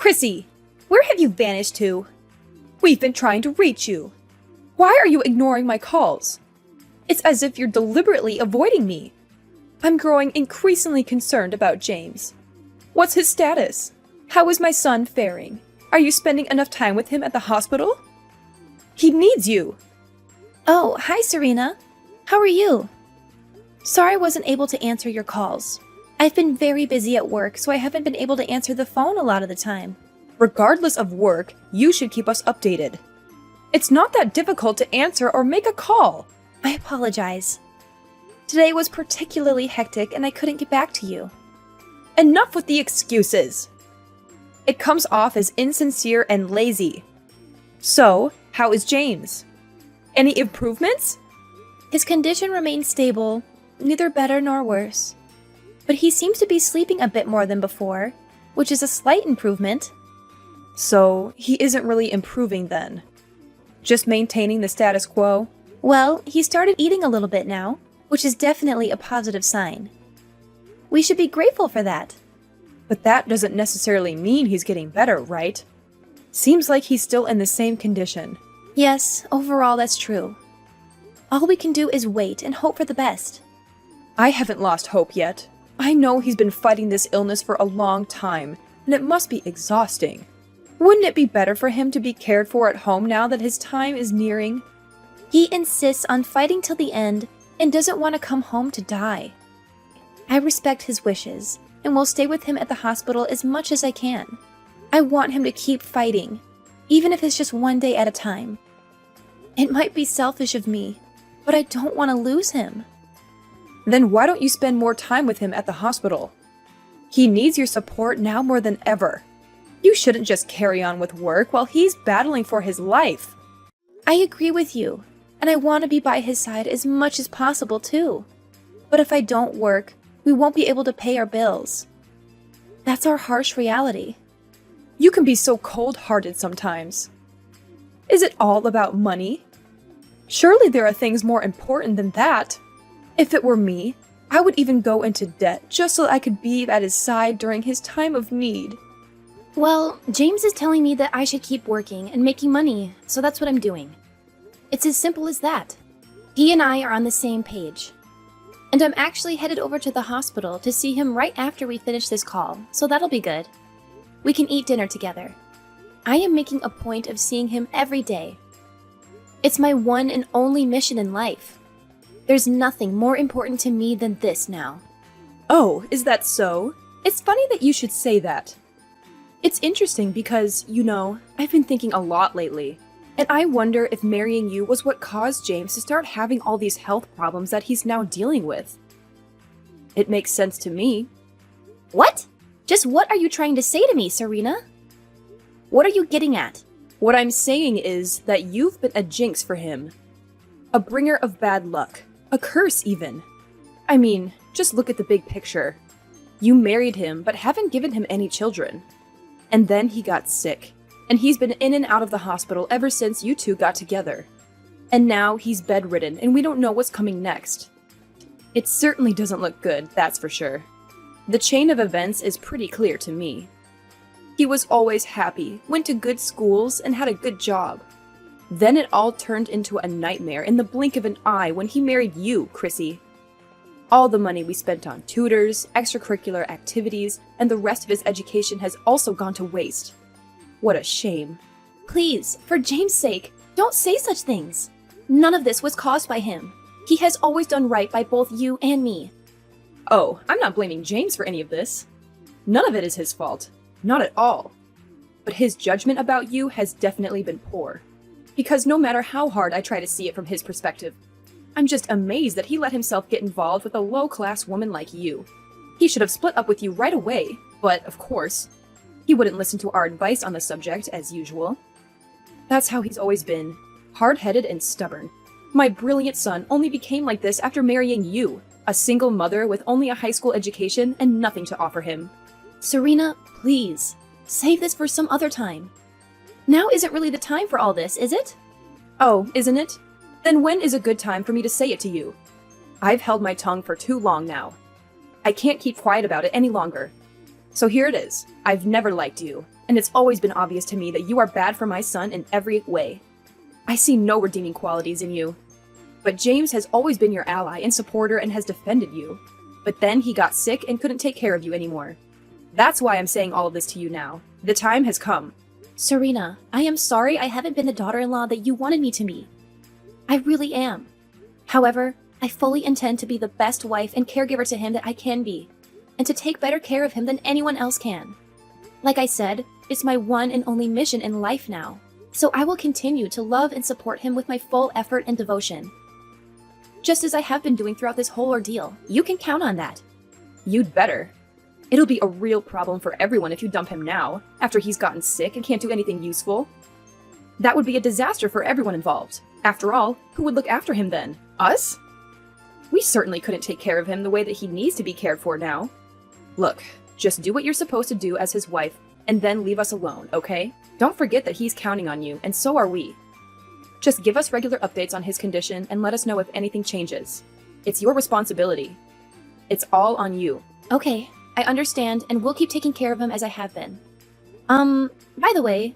Chrissy, where have you vanished to? We've been trying to reach you. Why are you ignoring my calls? It's as if you're deliberately avoiding me. I'm growing increasingly concerned about James. What's his status? How is my son faring? Are you spending enough time with him at the hospital? He needs you. Oh, hi, Serena. How are you? Sorry I wasn't able to answer your calls. I've been very busy at work, so I haven't been able to answer the phone a lot of the time. Regardless of work, you should keep us updated. It's not that difficult to answer or make a call. I apologize. Today was particularly hectic and I couldn't get back to you. Enough with the excuses. It comes off as insincere and lazy. So, how is James? Any improvements? His condition remains stable, neither better nor worse. But he seems to be sleeping a bit more than before, which is a slight improvement. So, he isn't really improving then. Just maintaining the status quo? Well, he started eating a little bit now, which is definitely a positive sign. We should be grateful for that. But that doesn't necessarily mean he's getting better, right? Seems like he's still in the same condition. Yes, overall that's true. All we can do is wait and hope for the best. I haven't lost hope yet. I know he's been fighting this illness for a long time, and it must be exhausting. Wouldn't it be better for him to be cared for at home now that his time is nearing? He insists on fighting till the end and doesn't want to come home to die. I respect his wishes and will stay with him at the hospital as much as I can. I want him to keep fighting, even if it's just one day at a time. It might be selfish of me, but I don't want to lose him. Then why don't you spend more time with him at the hospital? He needs your support now more than ever. You shouldn't just carry on with work while he's battling for his life. I agree with you, and I want to be by his side as much as possible too. But if I don't work, we won't be able to pay our bills. That's our harsh reality. You can be so cold-hearted sometimes. Is it all about money? Surely there are things more important than that. If it were me, I would even go into debt just so I could be at his side during his time of need. Well, James is telling me that I should keep working and making money, so that's what I'm doing. It's as simple as that. He and I are on the same page. And I'm actually headed over to the hospital to see him right after we finish this call, so that'll be good. We can eat dinner together. I am making a point of seeing him every day. It's my one and only mission in life. There's nothing more important to me than this now. Oh, is that so? It's funny that you should say that. It's interesting because, I've been thinking a lot lately. And I wonder if marrying you was what caused James to start having all these health problems that he's now dealing with. It makes sense to me. What? Just what are you trying to say to me, Serena? What are you getting at? What I'm saying is that you've been a jinx for him. A bringer of bad luck. A curse, even. I mean, just look at the big picture. You married him, but haven't given him any children. And then he got sick. And he's been in and out of the hospital ever since you two got together. And now he's bedridden, and we don't know what's coming next. It certainly doesn't look good, that's for sure. The chain of events is pretty clear to me. He was always happy, went to good schools, and had a good job. Then it all turned into a nightmare in the blink of an eye when he married you, Chrissy. All the money we spent on tutors, extracurricular activities, and the rest of his education has also gone to waste. What a shame. Please, for James' sake, don't say such things. None of this was caused by him. He has always done right by both you and me. Oh, I'm not blaming James for any of this. None of it is his fault. Not at all. But his judgment about you has definitely been poor. Because no matter how hard I try to see it from his perspective, I'm just amazed that he let himself get involved with a low-class woman like you. He should have split up with you right away, but of course, he wouldn't listen to our advice on the subject, as usual. That's how he's always been. Hard-headed and stubborn. My brilliant son only became like this after marrying you, a single mother with only a high school education and nothing to offer him. Serena, please, save this for some other time. Now isn't really the time for all this, is it? Oh, isn't it? Then when is a good time for me to say it to you? I've held my tongue for too long now. I can't keep quiet about it any longer. So here it is. I've never liked you, and it's always been obvious to me that you are bad for my son in every way. I see no redeeming qualities in you. But James has always been your ally and supporter and has defended you. But then he got sick and couldn't take care of you anymore. That's why I'm saying all of this to you now. The time has come. Serena, I am sorry I haven't been the daughter-in-law that you wanted me to be. I really am. However, I fully intend to be the best wife and caregiver to him that I can be, and to take better care of him than anyone else can. Like I said, it's my one and only mission in life now, so I will continue to love and support him with my full effort and devotion. Just as I have been doing throughout this whole ordeal. You can count on that. You'd better. It'll be a real problem for everyone if you dump him now, after he's gotten sick and can't do anything useful. That would be a disaster for everyone involved. After all, who would look after him then? Us? We certainly couldn't take care of him the way that he needs to be cared for now. Look, just do what you're supposed to do as his wife, and then leave us alone, okay? Don't forget that he's counting on you, and so are we. Just give us regular updates on his condition and let us know if anything changes. It's your responsibility. It's all on you. Okay, I understand, and we'll keep taking care of him as I have been. By the way,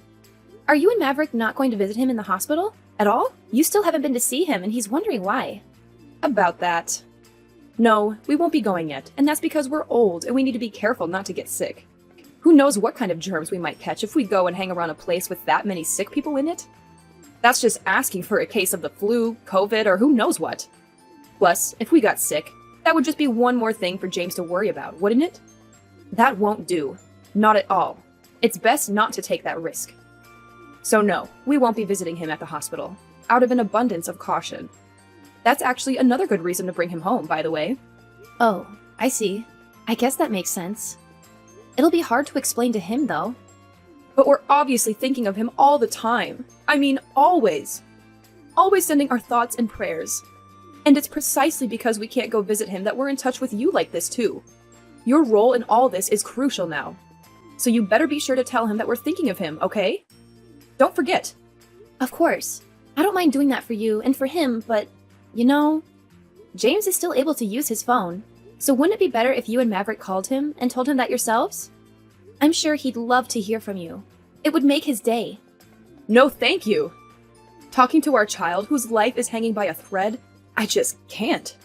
are you and Maverick not going to visit him in the hospital at all? You still haven't been to see him, and he's wondering why. About that. No, we won't be going yet, and that's because we're old and we need to be careful not to get sick. Who knows what kind of germs we might catch if we go and hang around a place with that many sick people in it? That's just asking for a case of the flu, COVID, or who knows what. Plus, if we got sick, that would just be one more thing for James to worry about, wouldn't it? That won't do. Not at all. It's best not to take that risk. So no, we won't be visiting him at the hospital, out of an abundance of caution. That's actually another good reason to bring him home, by the way. Oh, I see. I guess that makes sense. It'll be hard to explain to him, though. But we're obviously thinking of him all the time. I mean, always. Always sending our thoughts and prayers. And it's precisely because we can't go visit him that we're in touch with you like this, too. Your role in all this is crucial now. So you better be sure to tell him that we're thinking of him, okay? Don't forget. Of course. I don't mind doing that for you and for him, but, you know, James is still able to use his phone. So wouldn't it be better if you and Maverick called him and told him that yourselves? I'm sure he'd love to hear from you. It would make his day. No, thank you. Talking to our child whose life is hanging by a thread, I just can't.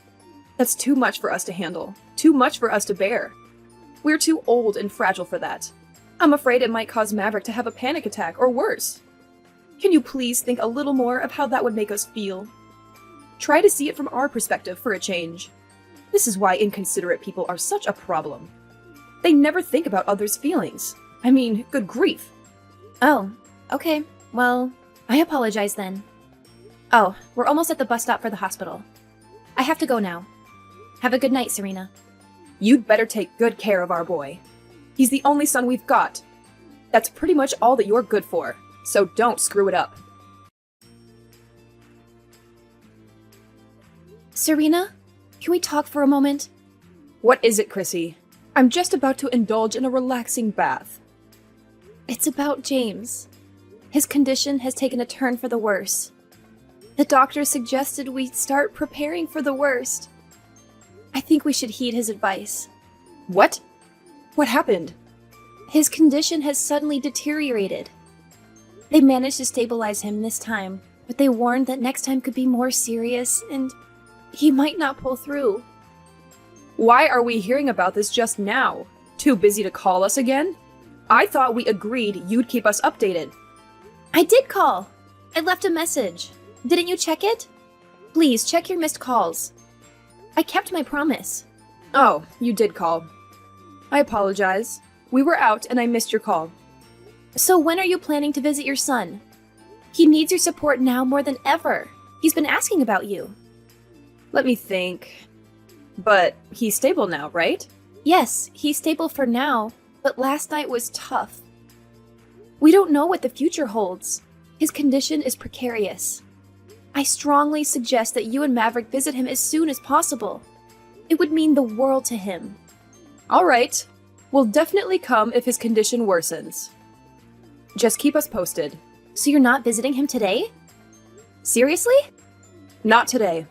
That's too much for us to handle. Too much for us to bear. We're too old and fragile for that. I'm afraid it might cause Maverick to have a panic attack or worse. Can you please think a little more of how that would make us feel? Try to see it from our perspective for a change. This is why inconsiderate people are such a problem. They never think about others' feelings. I mean, good grief. Oh, okay. Well, I apologize then. Oh, we're almost at the bus stop for the hospital. I have to go now. Have a good night, Serena. You'd better take good care of our boy. He's the only son we've got. That's pretty much all that you're good for, so don't screw it up. Serena, can we talk for a moment? What is it, Chrissy? I'm just about to indulge in a relaxing bath. It's about James. His condition has taken a turn for the worse. The doctor suggested we start preparing for the worst. I think we should heed his advice. What? What happened? His condition has suddenly deteriorated. They managed to stabilize him this time, but they warned that next time could be more serious and he might not pull through. Why are we hearing about this just now? Too busy to call us again? I thought we agreed you'd keep us updated. I did call. I left a message. Didn't you check it? Please check your missed calls. I kept my promise. Oh, you did call. I apologize. We were out and I missed your call. So when are you planning to visit your son? He needs your support now more than ever. He's been asking about you. Let me think. But he's stable now, right? Yes, he's stable for now, but last night was tough. We don't know what the future holds. His condition is precarious. I strongly suggest that you and Maverick visit him as soon as possible. It would mean the world to him. All right. We'll definitely come if his condition worsens. Just keep us posted. So you're not visiting him today? Seriously? Not today.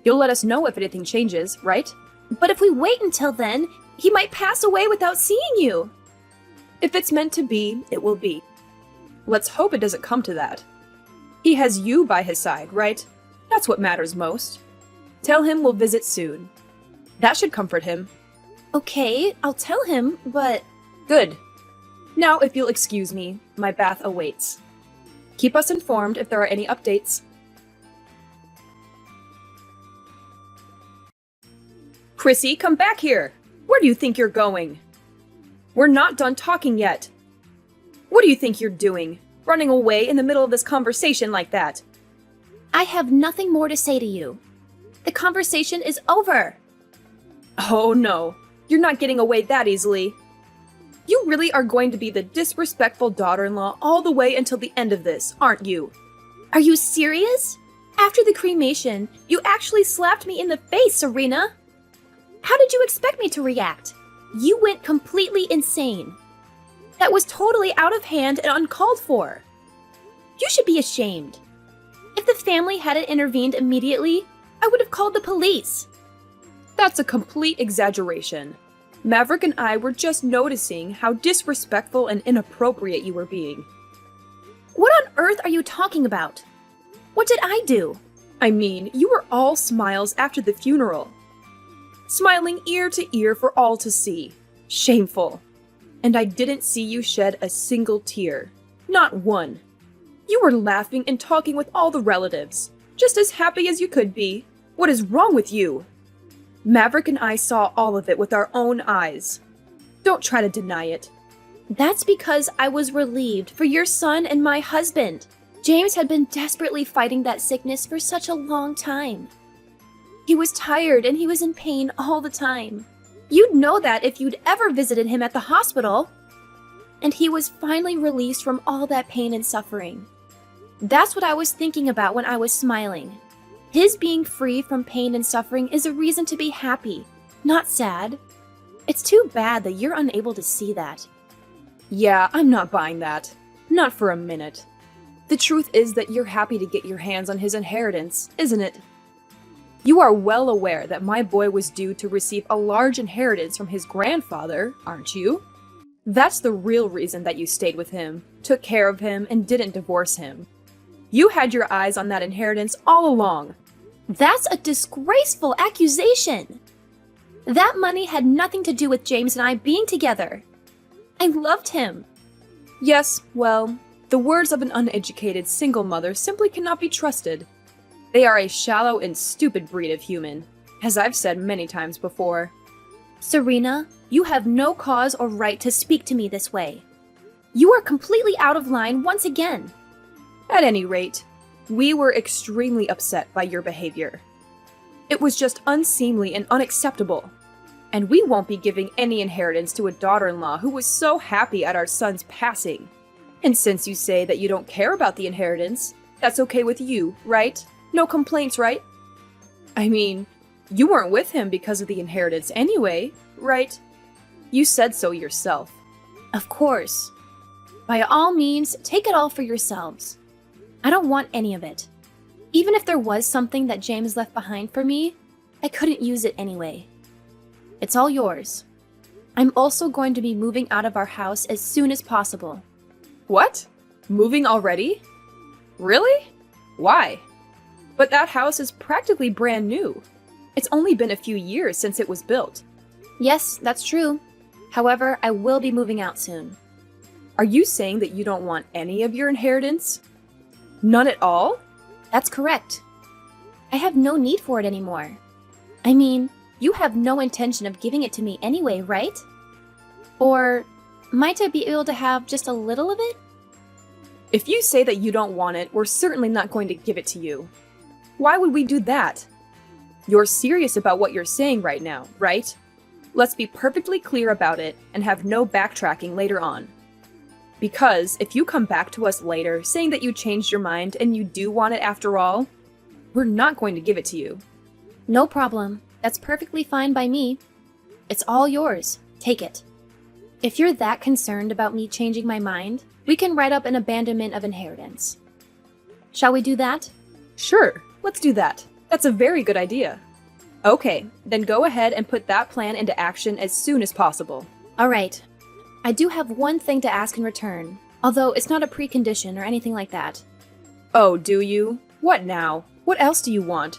You'll let us know if anything changes, right? But if we wait until then, He might pass away without seeing you. If it's meant to be, it will be. Let's hope it doesn't come to that. He has you by his side, right? That's what matters most. Tell him we'll visit soon. That should comfort him. Okay, I'll tell him, but... Good. Now, if you'll excuse me, my bath awaits. Keep us informed if there are any updates. Chrissy, come back here! Where do you think you're going? We're not done talking yet. What do you think you're doing? Running away in the middle of this conversation like that? I have nothing more to say to you. The conversation is over. Oh no, you're not getting away that easily. You really are going to be the disrespectful daughter-in-law all the way until the end of this, aren't you? Are you serious? After the cremation, you actually slapped me in the face, Serena. How did you expect me to react? You went completely insane. That was totally out of hand and uncalled for. You should be ashamed. If the family hadn't intervened immediately, I would have called the police. That's a complete exaggeration. Maverick and I were just noticing how disrespectful and inappropriate you were being. What on earth are you talking about? What did I do? I mean, you were all smiles after the funeral. Smiling ear to ear for all to see. Shameful. And I didn't see you shed a single tear. Not one. You were laughing and talking with all the relatives, just as happy as you could be. What is wrong with you? Maverick and I saw all of it with our own eyes. Don't try to deny it. That's because I was relieved for your son and my husband. James had been desperately fighting that sickness for such a long time. He was tired and he was in pain all the time. You'd know that if you'd ever visited him at the hospital. And he was finally released from all that pain and suffering. That's what I was thinking about when I was smiling. His being free from pain and suffering is a reason to be happy, not sad. It's too bad that you're unable to see that. Yeah, I'm not buying that. Not for a minute. The truth is that you're happy to get your hands on his inheritance, isn't it? You are well aware that my boy was due to receive a large inheritance from his grandfather, aren't you? That's the real reason that you stayed with him, took care of him, and didn't divorce him. You had your eyes on that inheritance all along. That's a disgraceful accusation. That money had nothing to do with James and I being together. I loved him. Yes, well, the words of an uneducated single mother simply cannot be trusted. They are a shallow and stupid breed of human, as I've said many times before. Serena, you have no cause or right to speak to me this way. You are completely out of line once again. At any rate, we were extremely upset by your behavior. It was just unseemly and unacceptable. And we won't be giving any inheritance to a daughter-in-law who was so happy at our son's passing. And since you say that you don't care about the inheritance, that's okay with you, right? No complaints, right? I mean, you weren't with him because of the inheritance anyway, right? You said so yourself. Of course. By all means, take it all for yourselves. I don't want any of it. Even if there was something that James left behind for me, I couldn't use it anyway. It's all yours. I'm also going to be moving out of our house as soon as possible. What? Moving already? Really? Why? But that house is practically brand new. It's only been a few years since it was built. Yes, that's true. However, I will be moving out soon. Are you saying that you don't want any of your inheritance? None at all? That's correct. I have no need for it anymore. I mean, you have no intention of giving it to me anyway, right? Or might I be able to have just a little of it? If you say that you don't want it, we're certainly not going to give it to you. Why would we do that? You're serious about what you're saying right now, right? Let's be perfectly clear about it and have no backtracking later on. Because if you come back to us later saying that you changed your mind and you do want it after all, we're not going to give it to you. No problem. That's perfectly fine by me. It's all yours. Take it. If you're that concerned about me changing my mind, we can write up an abandonment of inheritance. Shall we do that? Sure, let's do that. That's a very good idea. Okay, then go ahead and put that plan into action as soon as possible. All right. I do have one thing to ask in return, although it's not a precondition or anything like that. Oh, do you? What now? What else do you want?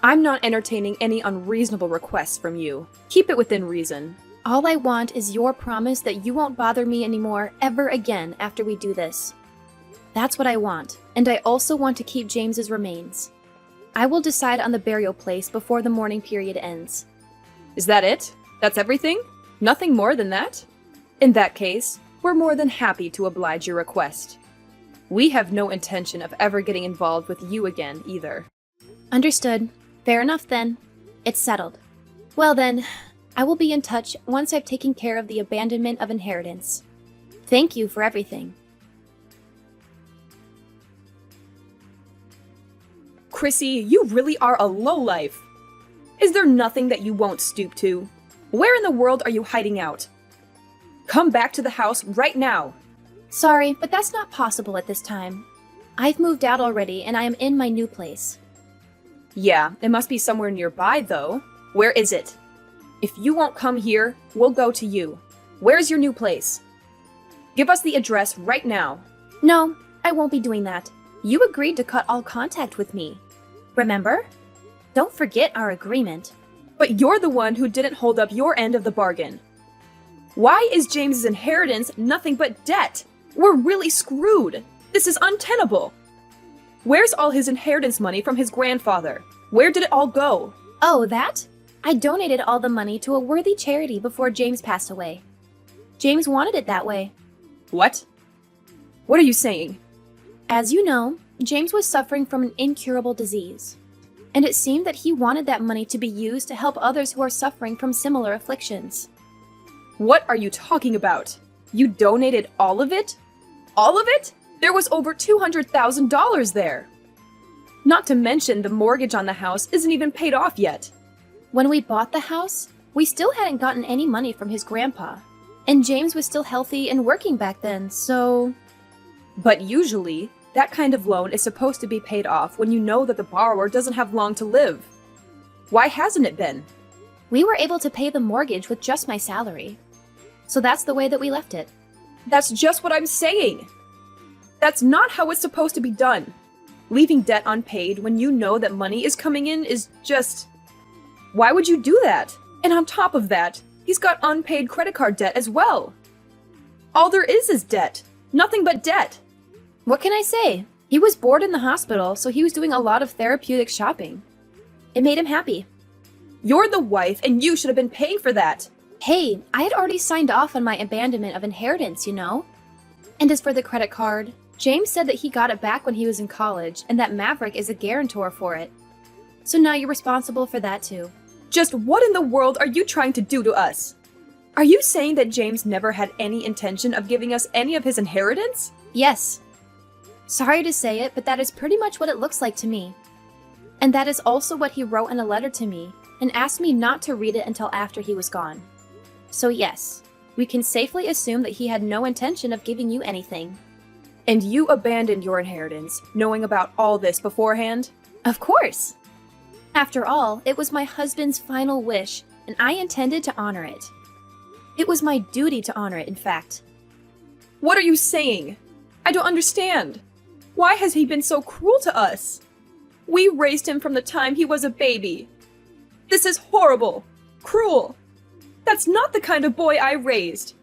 I'm not entertaining any unreasonable requests from you. Keep it within reason. All I want is your promise that you won't bother me anymore ever again after we do this. That's what I want, and I also want to keep James's remains. I will decide on the burial place before the mourning period ends. Is that it? That's everything? Nothing more than that? In that case, we're more than happy to oblige your request. We have no intention of ever getting involved with you again, either. Understood. Fair enough then. It's settled. Well then, I will be in touch once I've taken care of the abandonment of inheritance. Thank you for everything. Chrissy, you really are a lowlife. Is there nothing that you won't stoop to? Where in the world are you hiding out? Come back to the house right now. Sorry, but that's not possible at this time. I've moved out already and I am in my new place. Yeah, it must be somewhere nearby, though. Where is it? If you won't come here, we'll go to you. Where's your new place? Give us the address right now. No, I won't be doing that. You agreed to cut all contact with me. Remember? Don't forget our agreement. But you're the one who didn't hold up your end of the bargain. Why is James's inheritance nothing but debt? We're really screwed. This is untenable. Where's all his inheritance money from his grandfather? Where did it all go? Oh, that? I donated all the money to a worthy charity before James passed away. James wanted it that way. What? What are you saying? As you know, James was suffering from an incurable disease. And it seemed that he wanted that money to be used to help others who are suffering from similar afflictions. What are you talking about? You donated all of it? All of it? There was over $200,000 there. Not to mention the mortgage on the house isn't even paid off yet. When we bought the house, we still hadn't gotten any money from his grandpa. And James was still healthy and working back then, so... But usually, that kind of loan is supposed to be paid off when you know that the borrower doesn't have long to live. Why hasn't it been? We were able to pay the mortgage with just my salary. So that's the way that we left it. That's just what I'm saying. That's not how it's supposed to be done. Leaving debt unpaid when you know that money is coming in is just... Why would you do that? And on top of that, he's got unpaid credit card debt as well. All there is debt. Nothing but debt. What can I say? He was bored in the hospital, so he was doing a lot of therapeutic shopping. It made him happy. You're the wife, and you should have been paying for that. Hey, I had already signed off on my abandonment of inheritance, you know? And as for the credit card, James said that he got it back when he was in college, and that Maverick is a guarantor for it. So now you're responsible for that too. Just what in the world are you trying to do to us? Are you saying that James never had any intention of giving us any of his inheritance? Yes. Sorry to say it, but that is pretty much what it looks like to me. And that is also what he wrote in a letter to me, and asked me not to read it until after he was gone. So yes, we can safely assume that he had no intention of giving you anything. And you abandoned your inheritance, knowing about all this beforehand? Of course! After all, it was my husband's final wish, and I intended to honor it. It was my duty to honor it, in fact. What are you saying? I don't understand. Why has he been so cruel to us? We raised him from the time he was a baby. This is horrible. Cruel. That's not the kind of boy I raised.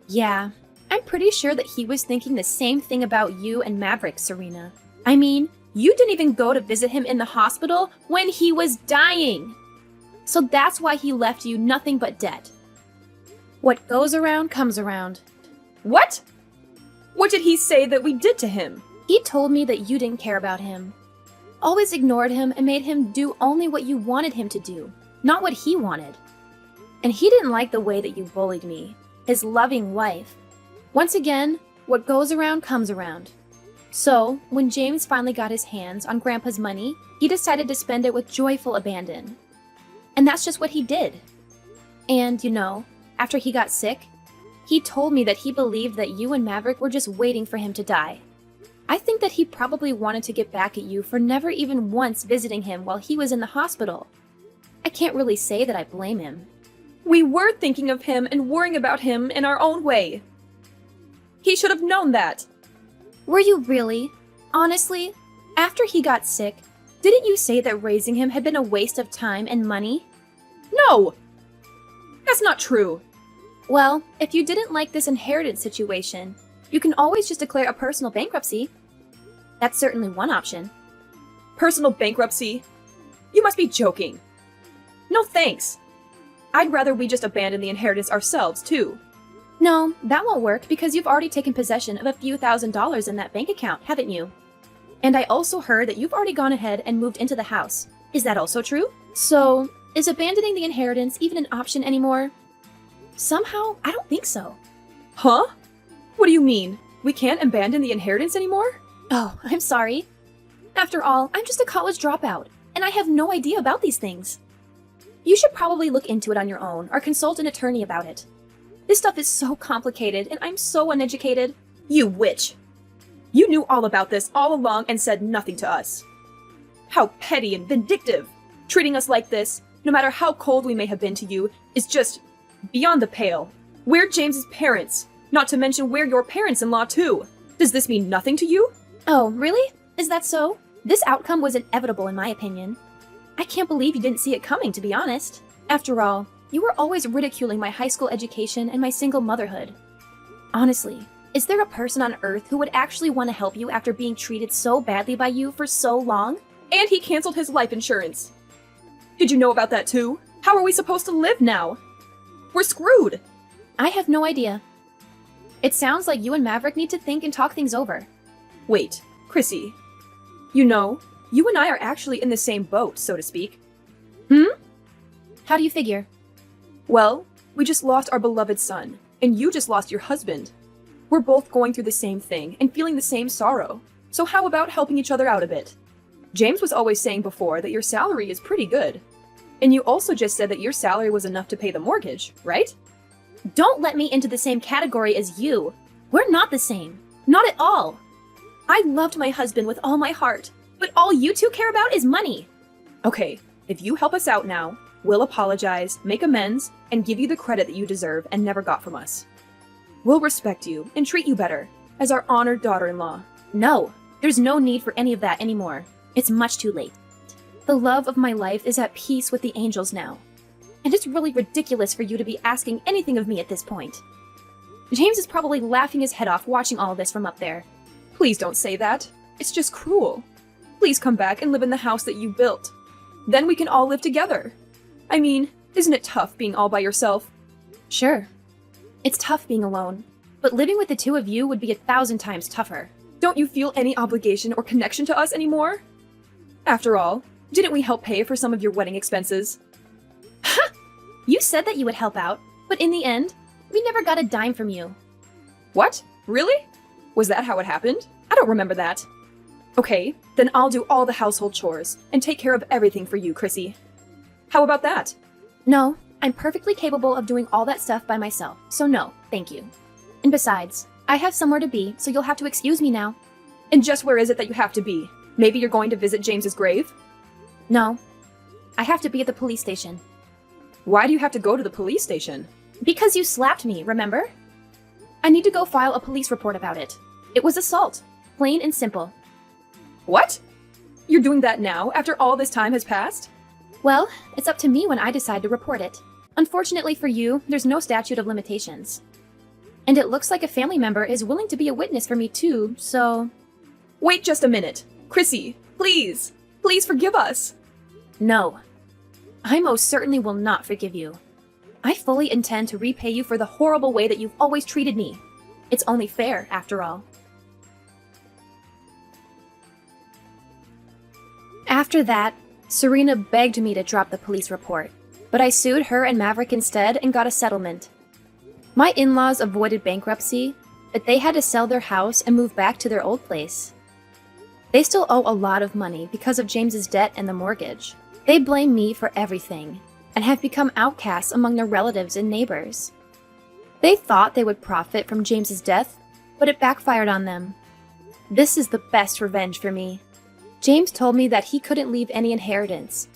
Yeah, I'm pretty sure that he was thinking the same thing about you and Maverick, Serena. I mean, you didn't even go to visit him in the hospital when he was dying. So that's why he left you nothing but debt. What goes around comes around. What? What did he say that we did to him? He told me that you didn't care about him. Always ignored him and made him do only what you wanted him to do, not what he wanted. And he didn't like the way that you bullied me, his loving wife. Once again, what goes around comes around. So, when James finally got his hands on Grandpa's money, he decided to spend it with joyful abandon. And that's just what he did. And, you know, after he got sick, he told me that he believed that you and Maverick were just waiting for him to die. I think that he probably wanted to get back at you for never even once visiting him while he was in the hospital. I can't really say that I blame him. We were thinking of him and worrying about him in our own way. He should have known that. Were you really? Honestly? After he got sick, didn't you say that raising him had been a waste of time and money? No! That's not true. Well, if you didn't like this inheritance situation, you can always just declare a personal bankruptcy. That's certainly one option. Personal bankruptcy? You must be joking. No thanks. I'd rather we just abandon the inheritance ourselves, too. No, that won't work because you've already taken possession of a few $1,000s in that bank account, haven't you? And I also heard that you've already gone ahead and moved into the house. Is that also true? So, is abandoning the inheritance even an option anymore? Somehow, I don't think so. Huh? What do you mean? We can't abandon the inheritance anymore? Oh, I'm sorry. After all, I'm just a college dropout, and I have no idea about these things. You should probably look into it on your own or consult an attorney about it. This stuff is so complicated, and I'm so uneducated. You witch! You knew all about this all along and said nothing to us. How petty and vindictive! Treating us like this, no matter how cold we may have been to you, is just beyond the pale. We're James's parents, not to mention we're your parents-in-law too. Does this mean nothing to you? Oh, really? Is that so? This outcome was inevitable in my opinion. I can't believe you didn't see it coming, to be honest. After all, you were always ridiculing my high school education and my single motherhood. Honestly, is there a person on Earth who would actually want to help you after being treated so badly by you for so long? And he canceled his life insurance. Did you know about that too? How are we supposed to live now? We're screwed! I have no idea. It sounds like you and Maverick need to think and talk things over. Wait, Chrissy. You know, you and I are actually in the same boat, so to speak. How do you figure? Well, we just lost our beloved son, and you just lost your husband. We're both going through the same thing and feeling the same sorrow. So how about helping each other out a bit? James was always saying before that your salary is pretty good. And you also just said that your salary was enough to pay the mortgage, right? Don't let me into the same category as you. We're not the same. Not at all. I loved my husband with all my heart, but all you two care about is money. Okay, if you help us out now, we'll apologize, make amends, and give you the credit that you deserve and never got from us. We'll respect you and treat you better as our honored daughter-in-law. No, there's no need for any of that anymore. It's much too late. The love of my life is at peace with the angels now. And it's really ridiculous for you to be asking anything of me at this point. James is probably laughing his head off watching all this from up there. Please don't say that. It's just cruel. Please come back and live in the house that you built. Then we can all live together. I mean, isn't it tough being all by yourself? Sure. It's tough being alone, but living with the two of you would be 1,000 times tougher. Don't you feel any obligation or connection to us anymore? After all, didn't we help pay for some of your wedding expenses? You said that you would help out, but in the end, we never got a dime from you. What? Really? Was that how it happened? I don't remember that. Okay, then I'll do all the household chores and take care of everything for you, Chrissy. How about that? No, I'm perfectly capable of doing all that stuff by myself, so no, thank you. And besides, I have somewhere to be, so you'll have to excuse me now. And just where is it that you have to be? Maybe you're going to visit James's grave? No. I have to be at the police station. Why do you have to go to the police station? Because you slapped me, remember? I need to go file a police report about it. It was assault. Plain and simple. What? You're doing that now, after all this time has passed? Well, it's up to me when I decide to report it. Unfortunately for you, there's no statute of limitations. And it looks like a family member is willing to be a witness for me too, so... Wait just a minute. Chrissy, please. Please forgive us. No. I most certainly will not forgive you. I fully intend to repay you for the horrible way that you've always treated me. It's only fair, after all. After that, Serena begged me to drop the police report, but I sued her and Maverick instead and got a settlement. My in-laws avoided bankruptcy, but they had to sell their house and move back to their old place. They still owe a lot of money because of James's debt and the mortgage. They blame me for everything, and have become outcasts among their relatives and neighbors. They thought they would profit from James's death, but it backfired on them. This is the best revenge for me. James told me that he couldn't leave any inheritance,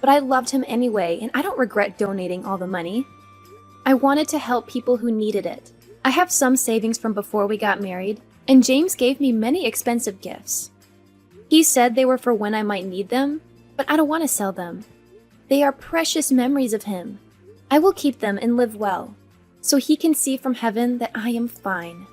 but I loved him anyway, and I don't regret donating all the money. I wanted to help people who needed it. I have some savings from before we got married, and James gave me many expensive gifts. He said they were for when I might need them, but I don't want to sell them. They are precious memories of him. I will keep them and live well, so he can see from heaven that I am fine.